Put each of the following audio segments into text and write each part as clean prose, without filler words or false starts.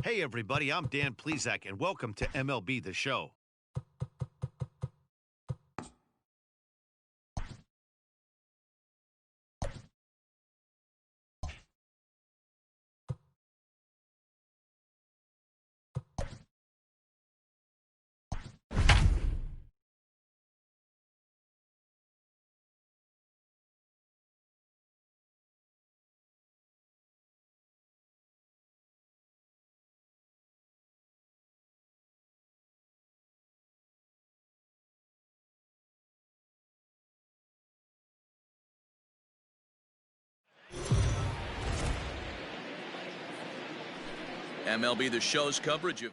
Hey everybody, I'm Dan Plezak and welcome to MLB The Show. MLB The Show's coverage of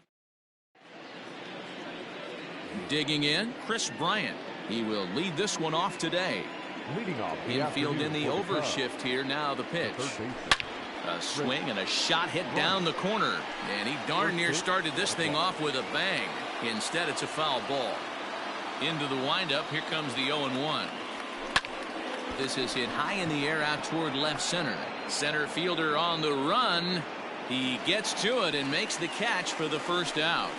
digging in, Chris Bryant. He will lead this one off today. Leading off infield in the overshift here. Now the pitch. A swing and a shot hit down the corner. And he darn near started this thing off with a bang. Instead, it's a foul ball. Into the windup. Here comes the 0-1. This is hit high in the air out toward left center. Center fielder on the run. He gets to it and makes the catch for the first out.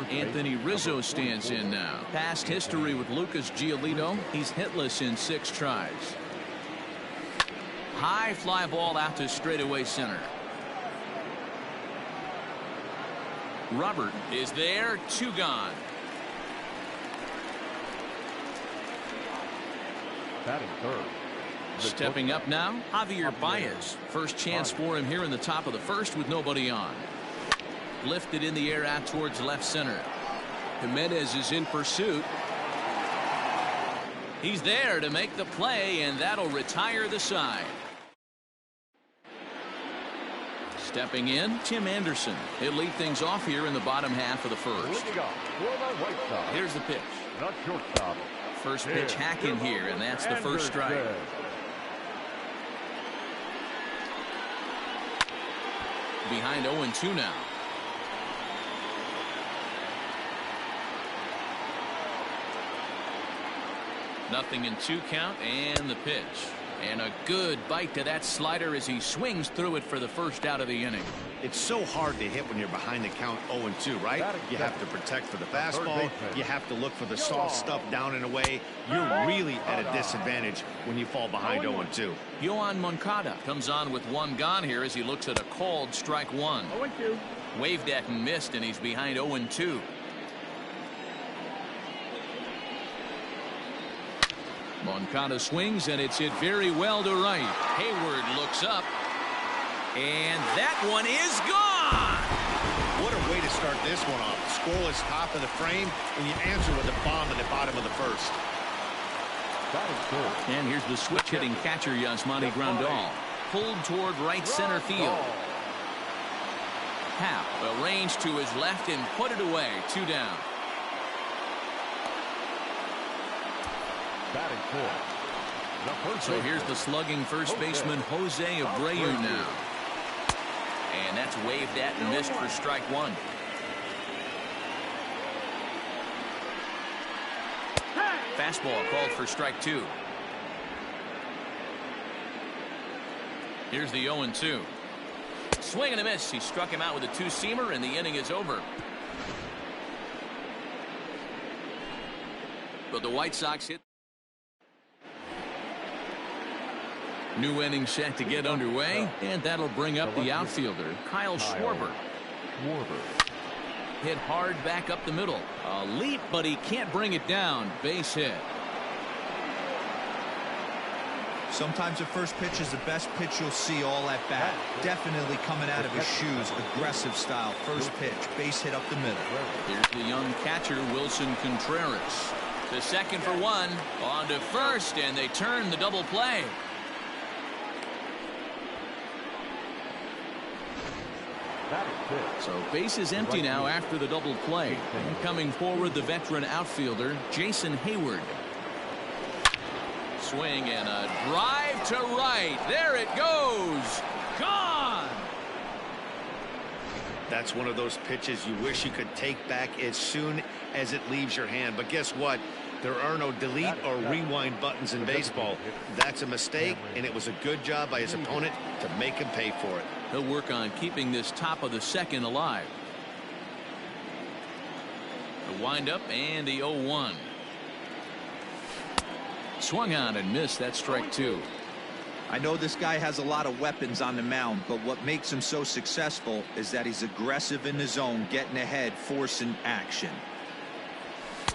Anthony Rizzo stands in now. Past history with Lucas Giolito. He's hitless in 6 tries. High fly ball out to straightaway center. Robert is there. 2 gone. Batting third. Stepping up now, Javier Baez. First chance for him here in the top of the first with nobody on. Lifted in the air out towards left center. Jimenez is in pursuit. He's there to make the play, and that'll retire the side. Stepping in, Tim Anderson. He'll lead things off here in the bottom half of the first. Here's the pitch. Not shortstop. First pitch hacking here, and that's the first strike. Behind 0-2 now. Nothing in 2 count, and the pitch. And a good bite to that slider as he swings through it for the first out of the inning. It's so hard to hit when you're behind the count 0-2, right? You have to protect for the fastball. You have to look for the soft stuff down and away. You're really at a disadvantage when you fall behind 0-2. Yohan Moncada comes on with 1 gone here as he looks at a called strike 1. 0-2. Waved at and missed, and he's behind 0-2. Moncada swings, and it's hit very well to right. Hayward looks up, and that one is gone. What a way to start this one off. Scoreless top of the frame, and you answer with a bomb at the bottom of the first. And here's the switch-hitting catcher, Yasmani Grandal. Pulled toward right center field. Happ arranged to his left and put it away. 2 down. So here's the slugging first baseman Jose Abreu now. And that's waved at and missed for strike 1. Fastball called for strike 2. Here's the 0-2. Swing and a miss. He struck him out with a 2-seamer, and the inning is over. But the White Sox hit. New inning set to get underway, and that'll bring up the outfielder, Kyle Schwarber. Hit hard back up the middle. A leap, but he can't bring it down. Base hit. Sometimes the first pitch is the best pitch you'll see all at bat. Definitely coming out of his shoes. Aggressive style. First pitch. Base hit up the middle. Here's the young catcher, Wilson Contreras. To second for 1. On to first, and they turn the double play. So base is empty now after the double play. And coming forward, the veteran outfielder, Jason Hayward. Swing and a drive to right. There it goes. Gone. That's one of those pitches you wish you could take back as soon as it leaves your hand. But guess what? There are no delete or rewind buttons in baseball. That's a mistake, and it was a good job by his opponent to make him pay for it. He'll work on keeping this top of the second alive. The windup and the 0-1. Swung on and missed. That's strike two. I know this guy has a lot of weapons on the mound, but what makes him so successful is that he's aggressive in the zone, getting ahead, forcing action.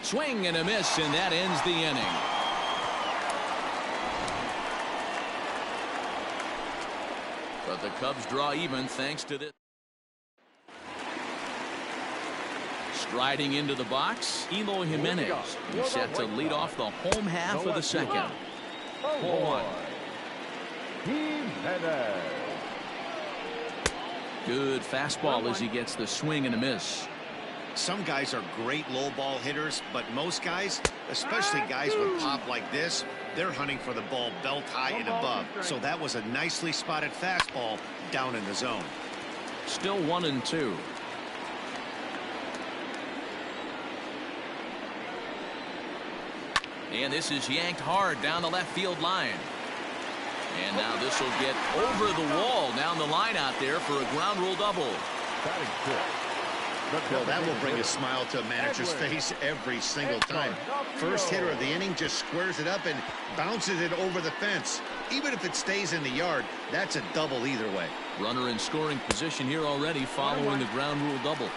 Swing and a miss, and that ends the inning. But the Cubs draw even thanks to this. Striding into the box, Eloy Jimenez. He's set to lead off the home half of the second. 0-1. Good fastball as he gets the swing and a miss. Some guys are great low ball hitters, but most guys, especially guys with pop like this, they're hunting for the ball belt high and above. So that was a nicely spotted fastball down in the zone. Still 1-2. And this is yanked hard down the left field line. And now this will get over the wall down the line out there for a ground rule double. Well, that will bring a smile to a manager's face every single time. First hitter of the inning just squares it up and bounces it over the fence. Even if it stays in the yard, that's a double either way. Runner in scoring position here already following the ground rule double.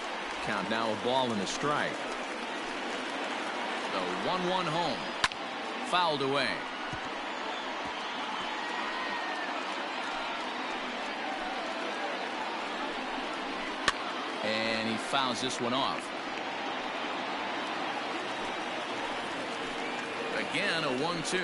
Count now a ball and a strike. The 1-1 home. Fouled away. And he fouls this one off. Again, a 1-2.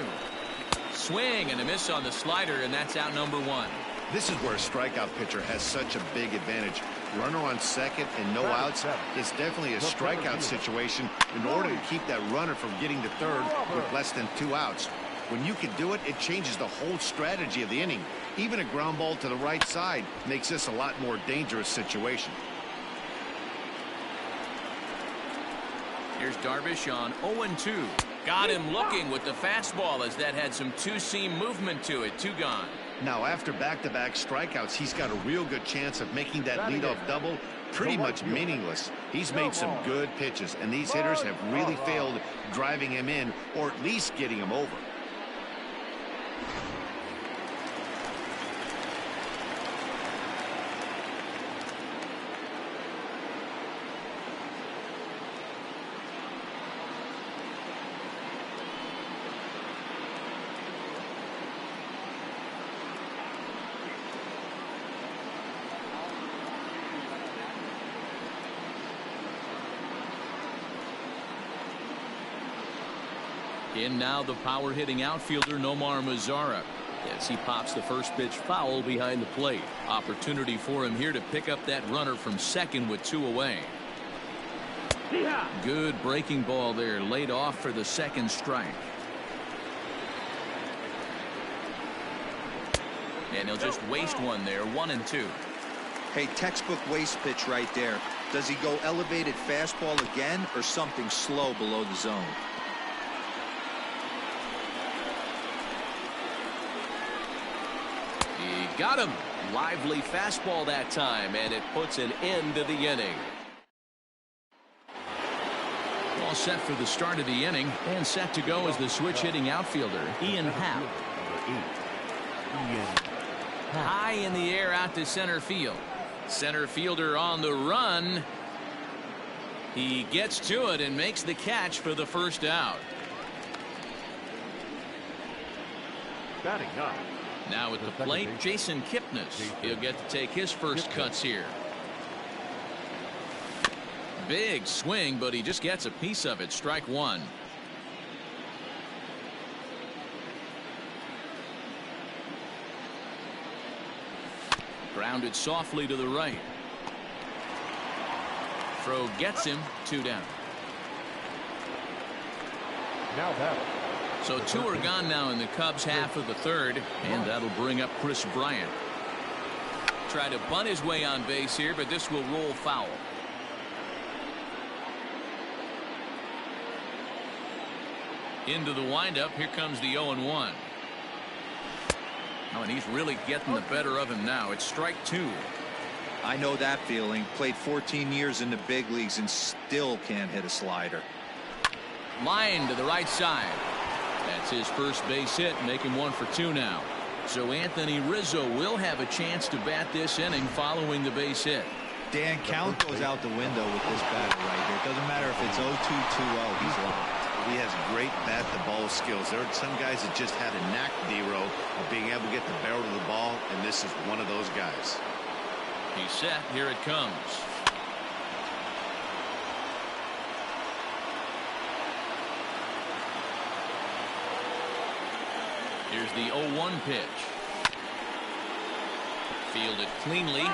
Swing and a miss on the slider, and that's out number one. This is where a strikeout pitcher has such a big advantage. Runner on second and no outs. It's definitely a strikeout situation in order to keep that runner from getting to third with less than 2 outs. When you can do it, it changes the whole strategy of the inning. Even a ground ball to the right side makes this a lot more dangerous situation. Here's Darvish on 0-2. Got him looking with the fastball as that had some two-seam movement to it. 2 gone. Now, after back-to-back strikeouts, he's got a real good chance of making that leadoff double pretty much meaningless. He's made some good pitches, and these hitters have really failed driving him in or at least getting him over. In now the power hitting outfielder Nomar Mazara as he pops the first pitch foul behind the plate. Opportunity for him here to pick up that runner from second with 2 away. Good breaking ball there, laid off for the second strike. And he'll just waste one there. 1-2. Hey, textbook waste pitch right there. Does he go elevated fastball again or something slow below the zone? Got him. Lively fastball that time, and it puts an end to the inning. All set for the start of the inning, and set to go as the switch hitting outfielder Ian Happ. High in the air out to center field. Center fielder on the run. He gets to it and makes the catch for the first out. Batting up. Now at the plate, Jason Kipnis. He'll get to take his first cuts here. Big swing, but he just gets a piece of it. Strike one. Grounded softly to the right. Throw gets him. 2 down. Now that. So 2 are gone now in the Cubs half of the third, and that'll bring up Chris Bryant. Try to bunt his way on base here, but this will roll foul. Into the windup. Here comes the 0-1. Oh, and he's really getting the better of him now. It's strike 2. I know that feeling. Played 14 years in the big leagues and still can't hit a slider. Line to the right side. That's his first base hit, making 1 for 2 now. So Anthony Rizzo will have a chance to bat this inning following the base hit. Dan, count goes out the window with this batter right here. It doesn't matter if it's 0-2, 2-0. He's locked. He has great bat-to-ball skills. There are some guys that just had a knack, D-Row, of being able to get the barrel of the ball, and this is one of those guys. He's set. Here it comes. Here's the 0-1 pitch. Fielded cleanly.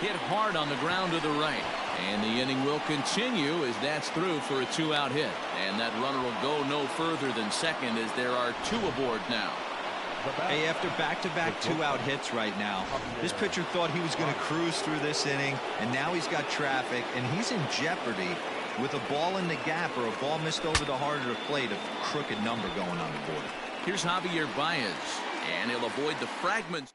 Hit hard on the ground to the right. And the inning will continue as that's through for a 2-out hit. And that runner will go no further than second as there are 2 aboard now. Hey, after back-to-back 2-out hits right now, this pitcher thought he was going to cruise through this inning, and now he's got traffic, and he's in jeopardy with a ball in the gap or a ball missed over the heart of the plate, a crooked number going on the board. Here's Javier Baez, and he'll avoid the fragments.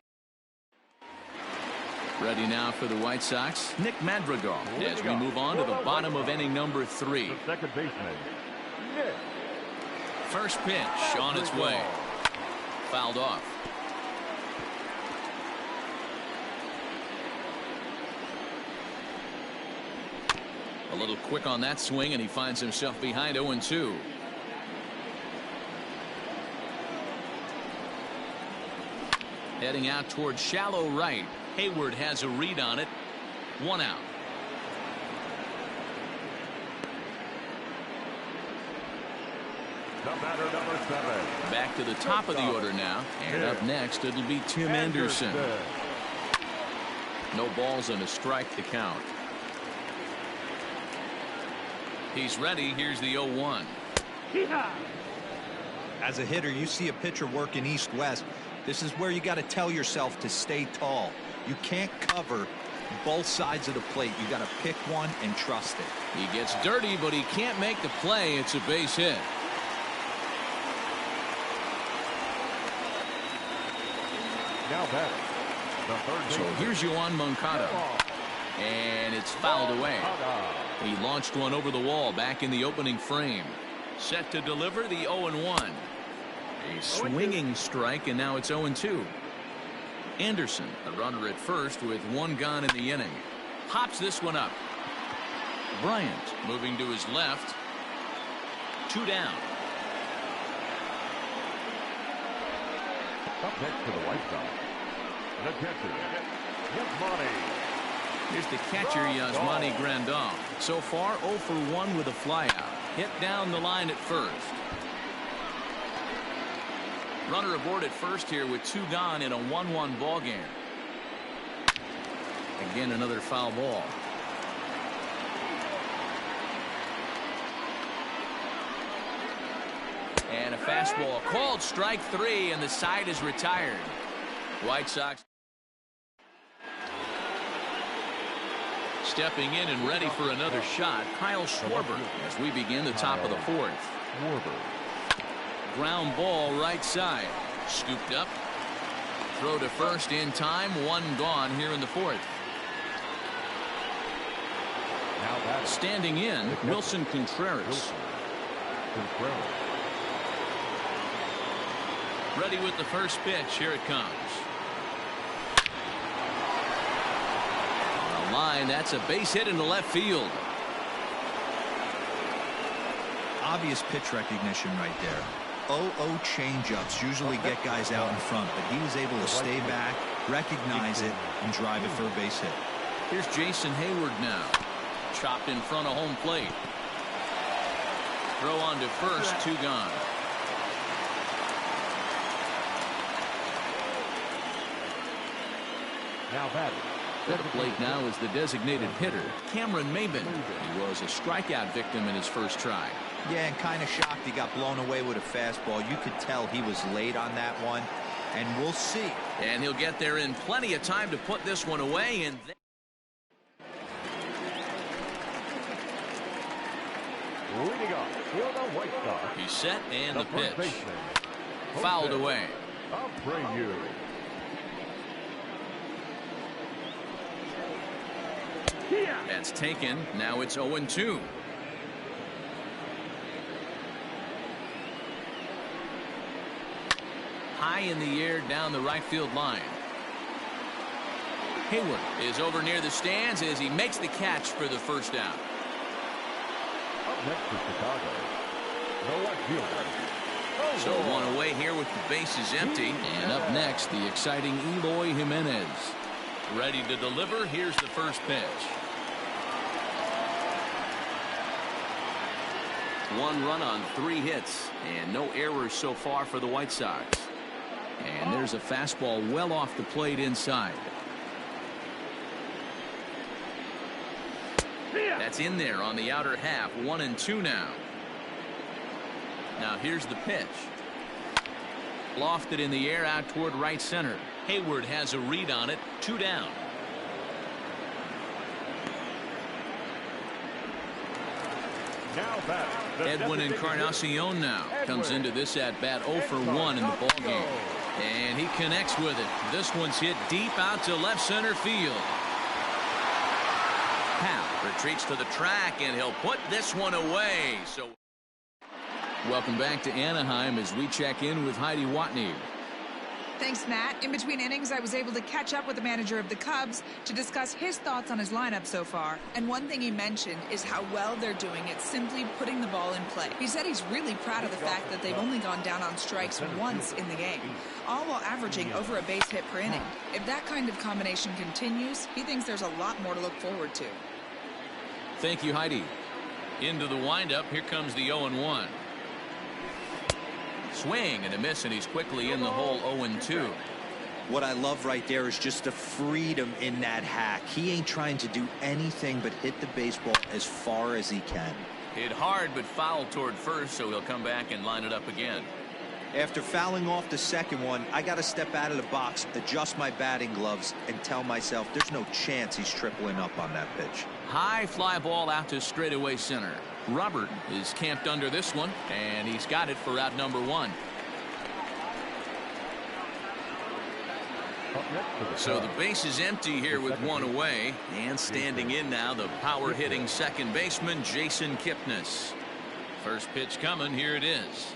Ready now for the White Sox, Nick Madrigal, as we move on to the bottom of inning number 3. The second baseman, Nick. First pitch on its way. Fouled off. A little quick on that swing, and he finds himself behind 0-2. Heading out towards shallow right. Hayward has a read on it. 1 out. The batter, number 7. Back to the top of the order now. And up next, it'll be Tim Anderson. No balls and a strike to count. He's ready. Here's the 0-1. As a hitter, you see a pitcher working east-west. This is where you got to tell yourself to stay tall. You can't cover both sides of the plate. You got to pick one and trust it. He gets dirty, but he can't make the play. It's a base hit. Now batting, the third So here's Yoan Moncada. And it's fouled away. He launched one over the wall back in the opening frame. Set to deliver the 0-1. A swinging strike, and now it's 0-2. Anderson, the runner at first with 1 gone in the inning. Pops this one up. Bryant moving to his left. 2 down. Up next to the White Sox, the catcher, Yasmani. Here's the catcher, Yasmani Grandal. So far, 0 for 1 with a flyout. Hit down the line at first. Runner aboard at first here with 2 gone in a 1-1 ball game. Again, another foul ball. And a fastball called strike 3, and the side is retired. White Sox stepping in and ready for another shot. Kyle Schwarber as we begin the top of the 4th. Ground ball right side. Scooped up. Throw to first in time. 1 gone here in the 4th. Standing in, Wilson Contreras. Ready with the first pitch. Here it comes. On the line, that's a base hit into left field. Obvious pitch recognition right there. 0-0 changeups usually get guys out in front, but he was able to stay back, recognize it, and drive it for a base hit. Here's Jason Hayward now. Chopped in front of home plate. Throw on to first. 2 gone. Now batting. At the plate now is the designated hitter, Cameron Maybin. He was a strikeout victim in his first try. Yeah, and kind of shocked he got blown away with a fastball. You could tell he was late on that one, and we'll see. And he'll get there in plenty of time to put this one away. And Leading up for the White Sox. He's set and the first pitch. baseman, Fouled away. Abreu. That's taken. Now it's 0-2. High in the air down the right field line. Hayward is over near the stands as he makes the catch for the first down. Up next for Chicago, the left fielder. So one away here with the bases empty. And up next, the exciting Eloy Jimenez. Ready to deliver. Here's the first pitch. One run on 3 hits and no errors so far for the White Sox. And there's a fastball well off the plate inside. That's in there on the outer half. 1-2 now. Now here's the pitch. Lofted in the air out toward right center. Hayward has a read on it. 2 down. Now back. Edwin Encarnacion now comes into this at bat 0 for 1 in the ball game. And he connects with it. This one's hit deep out to left center field. Hal retreats to the track and he'll put this one away. So welcome back to Anaheim as we check in with Heidi Watney. Thanks, Matt. In between innings, I was able to catch up with the manager of the Cubs to discuss his thoughts on his lineup so far. And one thing he mentioned is how well they're doing at simply putting the ball in play. He said he's really proud of the fact that they've only gone down on strikes once in the game, all while averaging over a base hit per inning. If that kind of combination continues, he thinks there's a lot more to look forward to. Thank you, Heidi. Into the windup. Here comes the 0-1. Swing and a miss, and he's quickly in the hole. 0-2. What I love right there is just the freedom in that hack. He ain't trying to do anything but hit the baseball as far as he can. Hit hard but fouled toward first, so he'll come back and line it up again. After fouling off the second one, I got to step out of the box, adjust my batting gloves, and tell myself there's no chance he's tripling up on that pitch. High fly ball out to straightaway center. Robert is camped under this one, and he's got it for out number 1. So the base is empty here with 1 away, and standing in now the power hitting second baseman Jason Kipnis. First pitch coming. Here it is.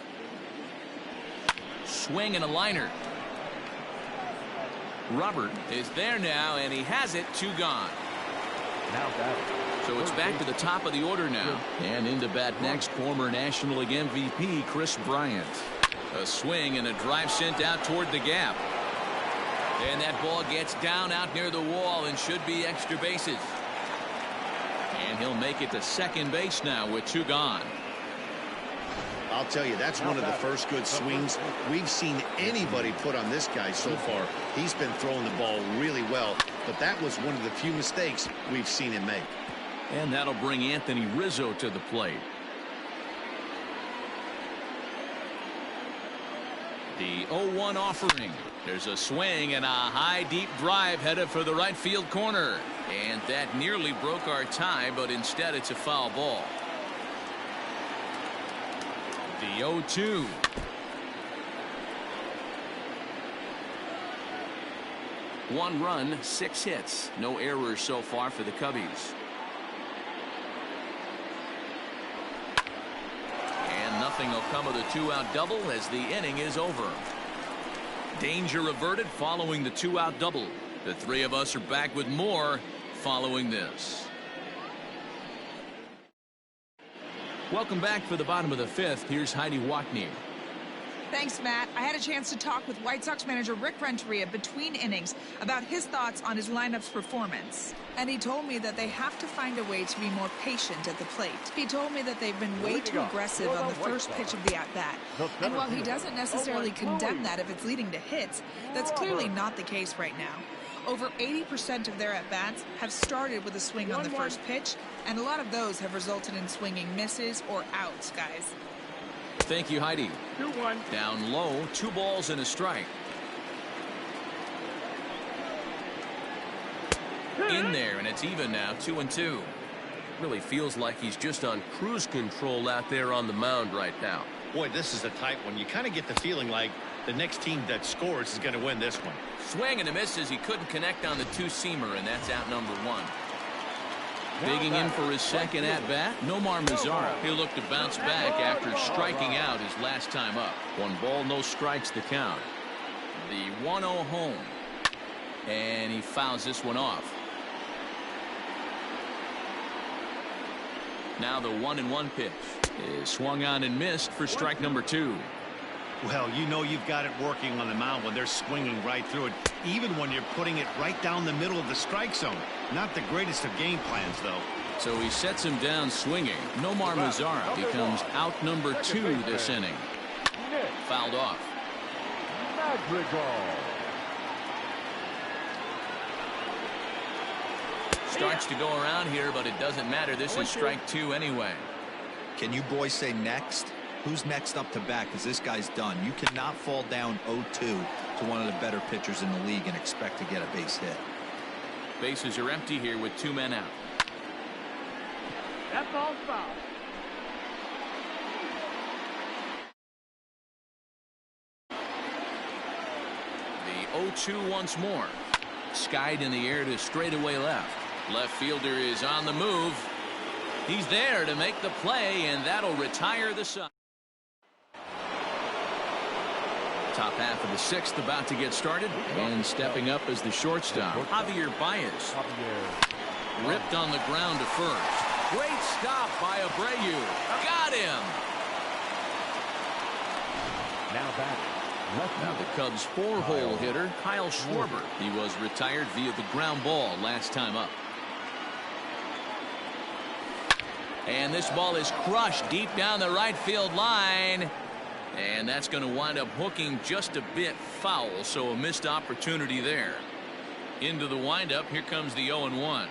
Swing and a liner. Robert is there now, and he has it. 2 gone. So it's back to the top of the order now. And into bat next, former National League MVP Chris Bryant. A swing and a drive sent out toward the gap. And that ball gets down out near the wall and should be extra bases. And he'll make it to second base now with 2 gone. I'll tell you, that's one of the first good swings we've seen anybody put on this guy so far. He's been throwing the ball really well, but that was one of the few mistakes we've seen him make. And that'll bring Anthony Rizzo to the plate. The 0-1 offering. There's a swing and a high deep drive headed for the right field corner. And that nearly broke our tie, but instead it's a foul ball. The 0-2. One run, 6 hits. No errors so far for the Cubbies. And nothing will come of the 2-out double as the inning is over. Danger averted following the 2-out double. The 3 of us are back with more following this. Welcome back for the bottom of the 5th. Here's Heidi Watney. Thanks, Matt. I had a chance to talk with White Sox manager Rick Renteria between innings about his thoughts on his lineup's performance. And he told me that they have to find a way to be more patient at the plate. He told me that they've been way too aggressive on the first pitch of the at-bat. And while he doesn't necessarily condemn that if it's leading to hits, that's clearly not the case right now. Over 80% of their at-bats have started with a swing on the first pitch, and a lot of those have resulted in swinging misses or outs, guys. Thank you, Heidi. 2-1. Down low, 2 balls and a strike. In there, and it's even now, 2-2. Really feels like he's just on cruise control out there on the mound right now. Boy, this is a tight one. You kind of get the feeling like the next team that scores is going to win this one. Swing and a miss as he couldn't connect on the two-seamer, and that's out number one. Digging in for his second at-bat, Nomar Mazara. He'll look to bounce back after striking out his last time up. 1 ball, no strikes the count. The 1-0 home. And he fouls this one off. Now the 1-1 pitch is swung on and missed for strike number 2. Well, you know you've got it working on the mound when they're swinging right through it, even when you're putting it right down the middle of the strike zone. Not the greatest of game plans, though. So he sets him down swinging. Nomar Mazara becomes out number 2 this inning. Fouled off. Starts to go around here, but it doesn't matter. This is strike 2 anyway. Can you boys say next? Who's next up to bat? Because this guy's done. You cannot fall down 0-2 to one of the better pitchers in the league and expect to get a base hit. Bases are empty here with 2 men out. That ball's foul. The 0-2 once more. Skied in the air to straightaway left. Left fielder is on the move. He's there to make the play, and that'll retire the side. Top half of the 6th about to get started, and stepping up as the shortstop, Javier Baez. Ripped on the ground to first. Great stop by Abreu. Got him. Now the Cubs' 4-hole hitter, Kyle Schwarber. He was retired via the ground ball last time up. And this ball is crushed deep down the right field line. And that's going to wind up hooking just a bit foul, so a missed opportunity there. Into the windup, here comes the 0-1.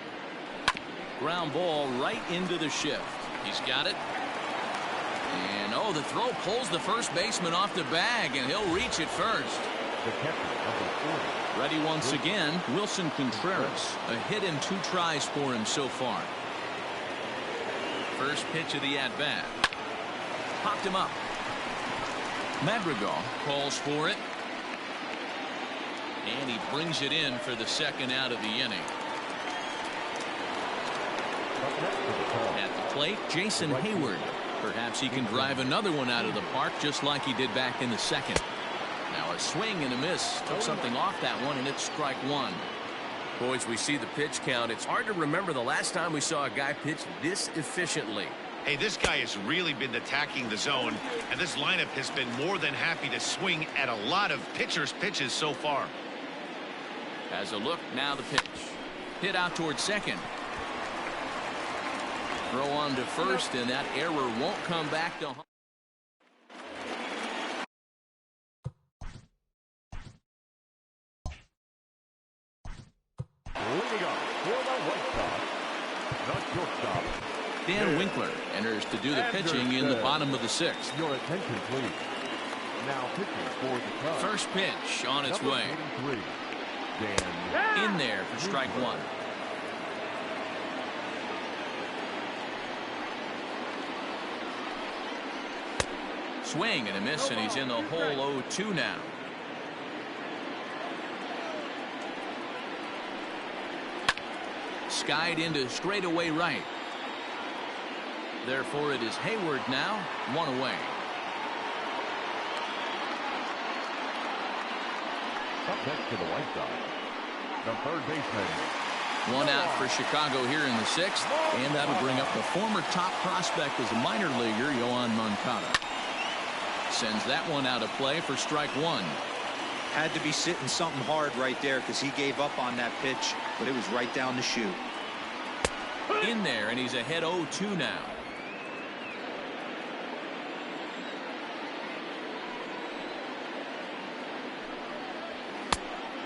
Ground ball right into the shift. He's got it. And oh, the throw pulls the first baseman off the bag, and he'll reach it first. Ready once again, Wilson Contreras. A hit in 2 tries for him so far. First pitch of the at-bat. Popped him up. Madrigal calls for it. And he brings it in for the second out of the inning. At the plate, Jason Hayward. Perhaps he can drive another one out of the park just like he did back in the second. Now a swing and a miss. Took something off that one, and it's strike 1. Boys, we see the pitch count. It's hard to remember the last time we saw a guy pitch this efficiently. Hey, this guy has really been attacking the zone, and this lineup has been more than happy to swing at a lot of pitchers' pitches so far. As a look, now the pitch. Hit out towards second. Throw on to first, and that error won't come back to home. Leading up for the White Sox, the shortstop, Dan Winkler enters to do the pitching in the bottom of the 6th. Your attention, please. Now pitching for the Cubs. First pitch on its way. 83, Dan In there for strike 1. Swing and a miss, and he's in the hole 0-2 now. Skied into straightaway right. Therefore, it is Hayward now, 1 away. Up next to the White Sox, the third baseman. 1 out for Chicago here in the 6th, and that'll bring up the former top prospect as a minor leaguer, Yohan Moncada. Sends that one out of play for strike 1. Had to be sitting something hard right there because he gave up on that pitch, but it was right down the chute. In there, and he's ahead 0-2 now.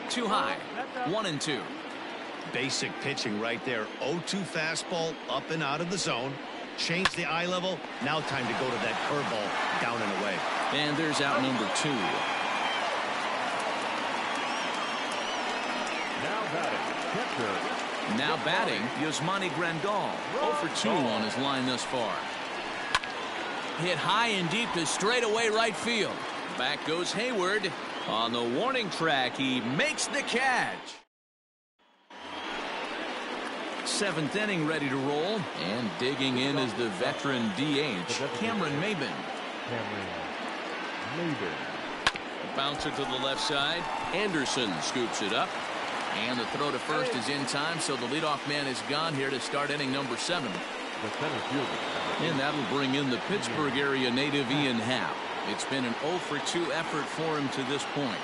Too high. 1-2. Basic pitching right there. 0-2 fastball up and out of the zone. Change the eye level. Now time to go to that curveball down and away. And there's out number 2. Now batting, catcher Now batting, Yasmani Grandal. 0 for 2 on his line thus far. Hit high and deep to straightaway right field. Back goes Hayward. On the warning track, he makes the catch. 7th inning ready to roll. And digging in is the veteran DH, Cameron Maybin. A bouncer to the left side. Anderson scoops it up. And the throw to first is in time, so the leadoff man is gone here to start inning number 7. And that'll bring in the Pittsburgh area native Ian Happ. It's been an 0 for 2 effort for him to this point.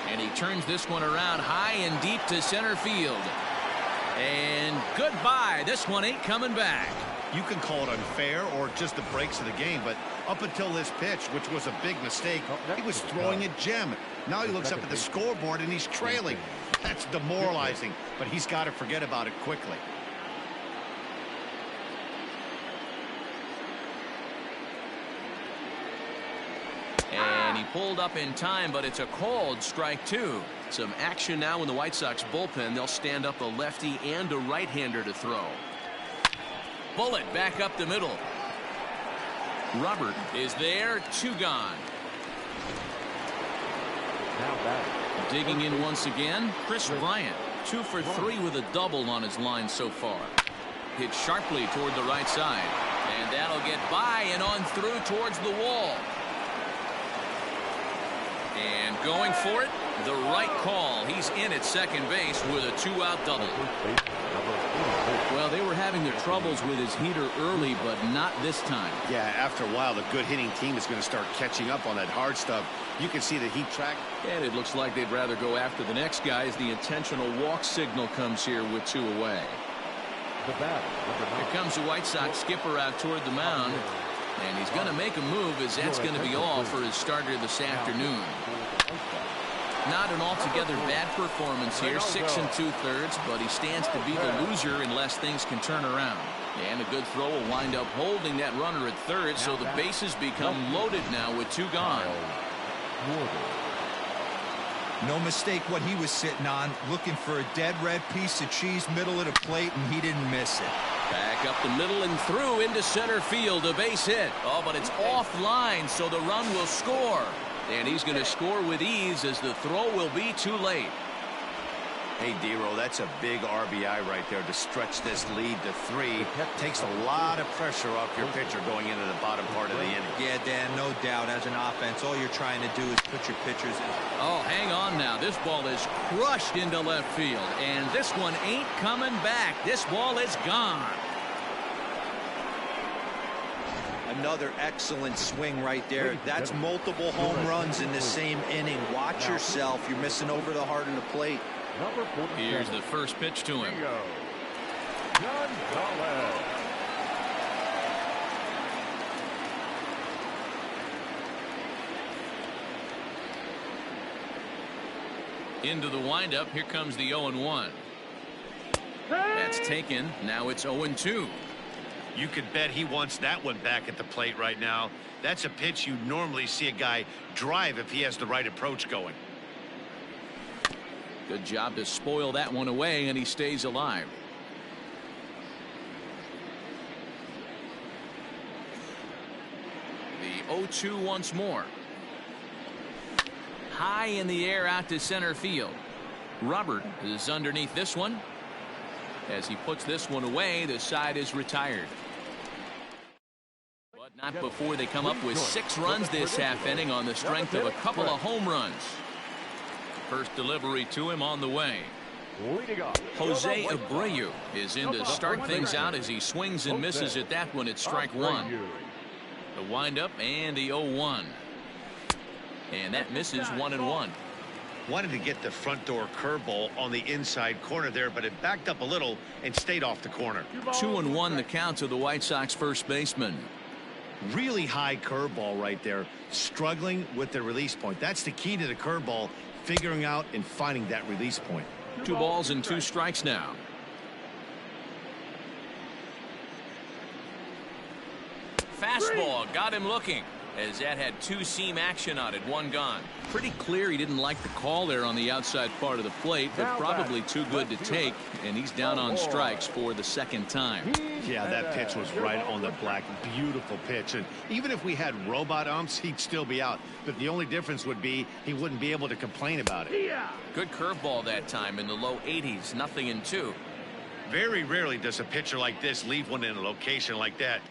And he turns this one around high and deep to center field. And goodbye. This one ain't coming back. You can call it unfair or just the breaks of the game, but up until this pitch, which was a big mistake, he was throwing a gem. Now he looks up at the scoreboard and he's trailing. That's demoralizing, but he's got to forget about it quickly. And he pulled up in time, but it's a called strike 2. Some action now in the White Sox bullpen. They'll stand up a lefty and a right-hander to throw. Bullet back up the middle. Robert is there. 2 gone. Digging in once again, Chris Bryant. 2 for 3 with a double on his line so far. Hit sharply toward the right side. And that'll get by and on through towards the wall. And going for it, the right call. He's in at second base with a 2-out double. Well, they were having their troubles with his heater early, but not this time. Yeah, after a while, the good hitting team is going to start catching up on that hard stuff. You can see the heat track. And it looks like they'd rather go after the next guy as the intentional walk signal comes here with 2 away. Here comes the White Sox skipper out toward the mound. And he's going to make a move as that's going to be all for his starter this afternoon. Not an altogether bad performance here, 6 2/3, but he stands to be the loser unless things can turn around. And a good throw will wind up holding that runner at third, so the bases become loaded now with 2 gone. No mistake what he was sitting on, looking for a dead red piece of cheese middle of the plate, and he didn't miss it. Back up the middle and through into center field, a base hit. Oh, but it's offline, so the run will score. And he's going to score with ease as the throw will be too late. Hey, D-Row, that's a big RBI right there to stretch this lead to 3. Takes a lot of pressure off your pitcher going into the bottom part of the inning. Yeah, Dan, no doubt. As an offense, all you're trying to do is put your pitchers in. Oh, hang on now. This ball is crushed into left field. And this one ain't coming back. This ball is gone. Another excellent swing right there. That's multiple home runs in the same inning. Watch yourself. You're missing over the heart of the plate. Here's the first pitch to him. Into the windup. Here comes the 0-1. That's taken. Now it's 0-2. You could bet he wants that one back at the plate right now. That's a pitch you normally see a guy drive if he has the right approach going. Good job to spoil that one away, and he stays alive. The 0-2 once more. High in the air out to center field. Robert is underneath this one. As he puts this one away, the side is retired. But not before they come up with 6 runs this half inning on the strength of a couple of home runs. First delivery to him on the way. Jose Abreu is in to start things out as he swings and misses at that one at strike 1. The windup and the 0-1. And that misses 1-1. Wanted to get the front door curveball on the inside corner there, but it backed up a little and stayed off the corner. 2-1 the count to the White Sox first baseman. Really high curveball right there, struggling with the release point. That's the key to the curveball, figuring out and finding that release point. 2 balls and 2 strikes now. Fastball got him looking, as that had two-seam action on it. One gone. Pretty clear he didn't like the call there on the outside part of the plate, but probably too good to take, and he's down on strikes for the second time. Yeah, that pitch was right on the black. Beautiful pitch. And even if we had robot umps, he'd still be out. But the only difference would be he wouldn't be able to complain about it. Good curveball that time in the low 80s. 0-2. Very rarely does a pitcher like this leave one in a location like that.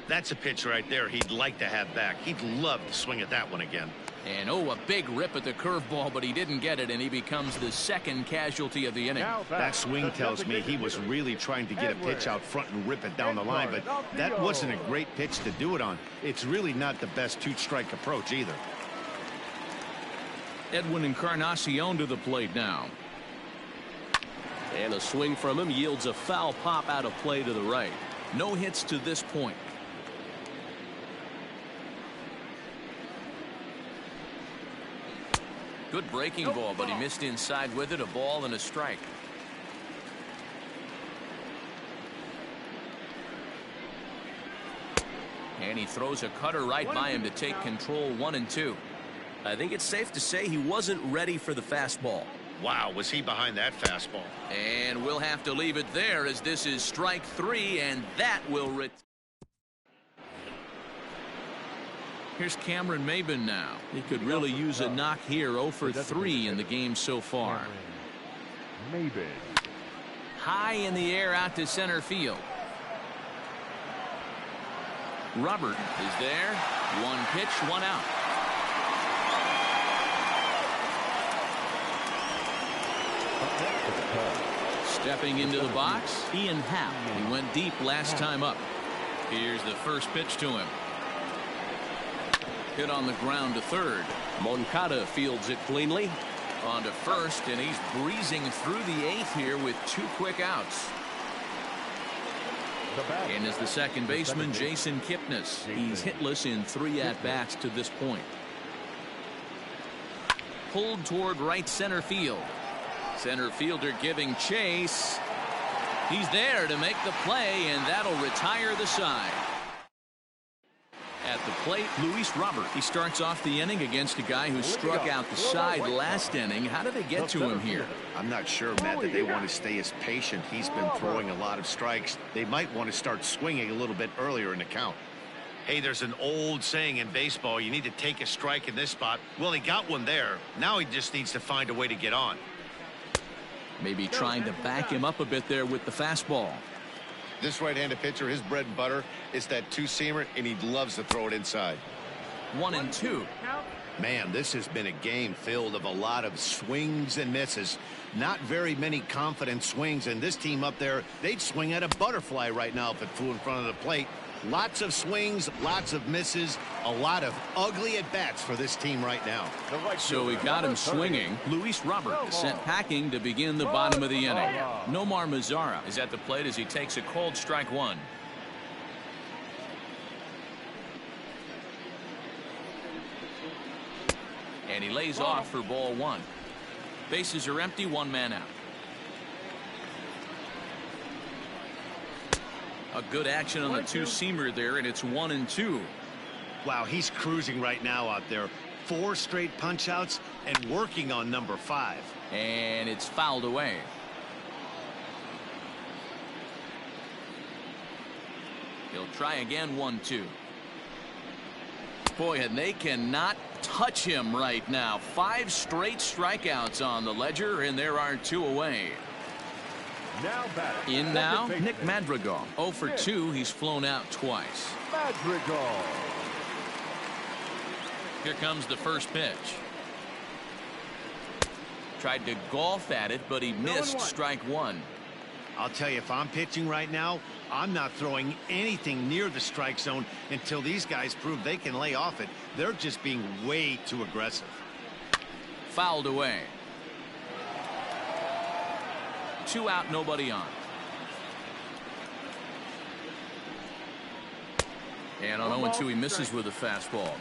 That's a pitch right there he'd like to have back. He'd love to swing at that one again. And a big rip at the curveball, but he didn't get it, and he becomes the second casualty of the inning. That swing tells me he was really trying to get a pitch out front and rip it down the line, but that wasn't a great pitch to do it on. It's really not the best two-strike approach either. Edwin Encarnacion to the plate now. And a swing from him yields a foul pop out of play to the right. No hits to this point. Good breaking ball, but he missed inside with it. A ball and a strike. And he throws a cutter right by him to take control. 1-2. I think it's safe to say he wasn't ready for the fastball. Wow, was he behind that fastball? And we'll have to leave it there, as this is strike 3, and that will Here's Cameron Maybin now. He could really use a knock here. 0 for 3 in the game so far. Maybin. High in the air out to center field. Robert is there. One pitch, one out. Stepping into the box, Ian Happ. He went deep last time up. Here's the first pitch to him. Hit on the ground to third. Moncada fields it cleanly. On to first, and he's breezing through the 8th here with 2 quick outs. And as the second baseman, Jason Kipnis. He's hitless in 3 at-bats to this point. Pulled toward right center field. Center fielder giving chase. He's there to make the play, and that'll retire the side. At the plate, Luis Robert. He starts off the inning against a guy who struck out the side last inning. How did they get to him here? I'm not sure, Matt, that they want to stay as patient. He's been throwing a lot of strikes. They might want to start swinging a little bit earlier in the count. Hey, there's an old saying in baseball, you need to take a strike in this spot. Well, he got one there. Now he just needs to find a way to get on. Maybe trying to back him up a bit there with the fastball. This right-handed pitcher, his bread and butter is that two-seamer, and he loves to throw it inside. 1-2. Man, this has been a game filled of a lot of swings and misses. Not very many confident swings, and this team up there, they'd swing at a butterfly right now if it flew in front of the plate. Lots of swings, lots of misses, a lot of ugly at-bats for this team right now. So we got him swinging. Luis Robert is sent packing to begin the bottom of the inning. Nomar Mazara is at the plate as he takes a cold strike 1. And he lays off for ball 1. Bases are empty, 1 man out. A good action on the two-seamer there, and it's 1-2. Wow, he's cruising right now out there. 4 straight punch-outs and working on number 5. And it's fouled away. He'll try again. 1-2. Boy, and they cannot touch him right now. 5 straight strikeouts on the ledger, and there are 2 away. In now, Nick Madrigal. 0 for 2. He's flown out twice. Madrigal. Here comes the first pitch. Tried to golf at it, but he missed strike 1. I'll tell you, if I'm pitching right now, I'm not throwing anything near the strike zone until these guys prove they can lay off it. They're just being way too aggressive. Fouled away. 2 out, nobody on. And on 0-2, he misses with a fastball.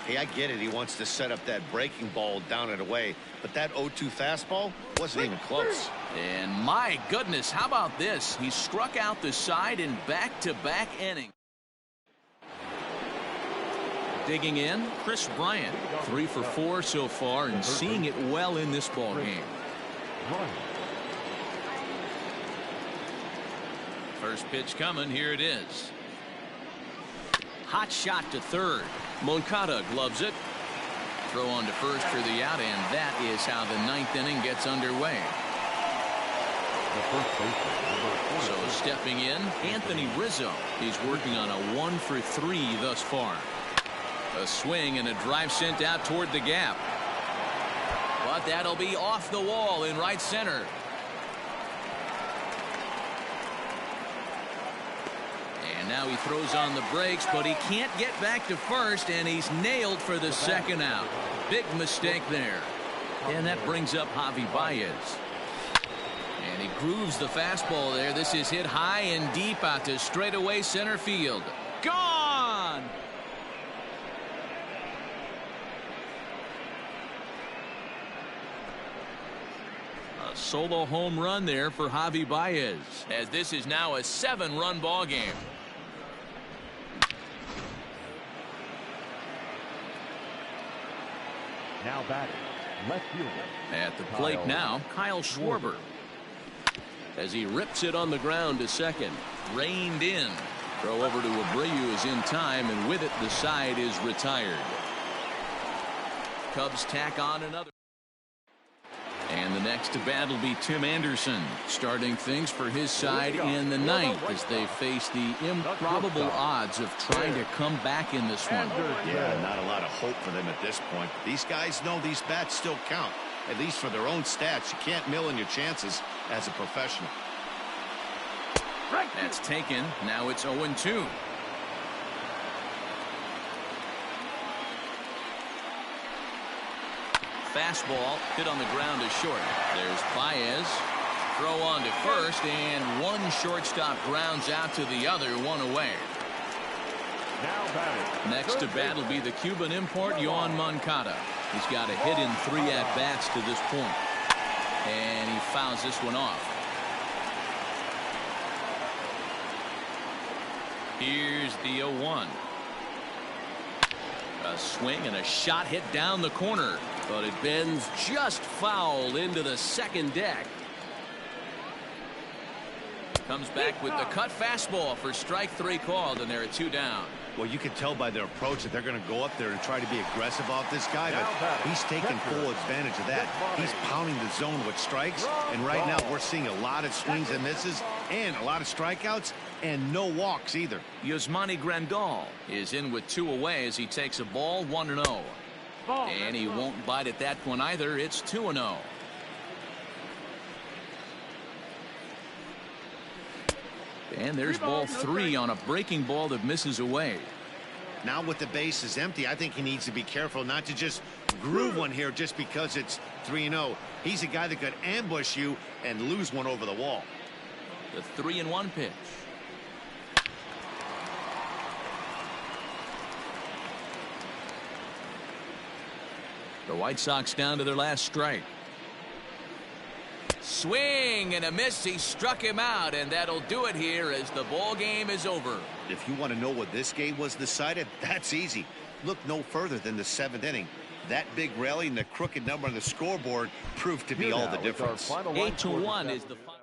Hey, I get it. He wants to set up that breaking ball down and away, but that 0-2 fastball wasn't even close. And my goodness, how about this? He struck out the side in back-to-back innings. Digging in, Chris Bryant, 3 for 4 so far and seeing it well in this ball game. First pitch coming. Here it is. Hot shot to third. Moncada gloves it. Throw on to first for the out, and that is how the 9th inning gets underway. So stepping in, Anthony Rizzo. He's working on a 1 for 3 thus far. A swing and a drive sent out toward the gap. But that'll be off the wall in right center. And now he throws on the brakes, but he can't get back to first, and he's nailed for the second out. Big mistake there. And that brings up Javi Baez. And he grooves the fastball there. This is hit high and deep out to straightaway center field. Gone! A solo home run there for Javi Baez, as this is now a 7-run ball game. Now batting, left fielder. At the plate now, Kyle Schwarber. As he rips it on the ground to second. Reined in. Throw over to Abreu is in time, and with it the side is retired. Cubs tack on another. And the next to bat will be Tim Anderson, starting things for his side in the 9th as they face the improbable odds of trying to come back in this one. Yeah, not a lot of hope for them at this point. These guys know these bats still count, at least for their own stats. You can't mill in your chances as a professional. That's taken. Now it's 0-2. Fastball hit on the ground is short. There's Baez. Throw on to first, and one shortstop grounds out to the other, one away. Now batting. Next to bat will be the Cuban import, Yoan Moncada. He's got a hit in 3 at-bats to this point. And he fouls this one off. Here's the 0-1. A swing and a shot hit down the corner, but it bends just foul into the second deck. Comes back with the cut fastball for strike 3 called, and there are 2 down. Well, you can tell by their approach that they're going to go up there and try to be aggressive off this guy, but he's taking full advantage of that. He's pounding the zone with strikes, and right now we're seeing a lot of swings and misses and a lot of strikeouts and no walks either. Yasmani Grandal is in with 2 away as he takes a ball, 1-0. And he won't bite at that one either. It's 2-0. And there's ball 3 on a breaking ball that misses away. Now with the bases empty, I think he needs to be careful not to just groove one here just because it's 3-0. He's a guy that could ambush you and lose one over the wall. The 3-1 pitch. The White Sox down to their last strike. Swing and a miss. He struck him out, and that'll do it here as the ball game is over. If you want to know what this game was decided, that's easy. Look no further than the 7th inning. That big rally and the crooked number on the scoreboard proved to be all the difference. 8-1 is the final.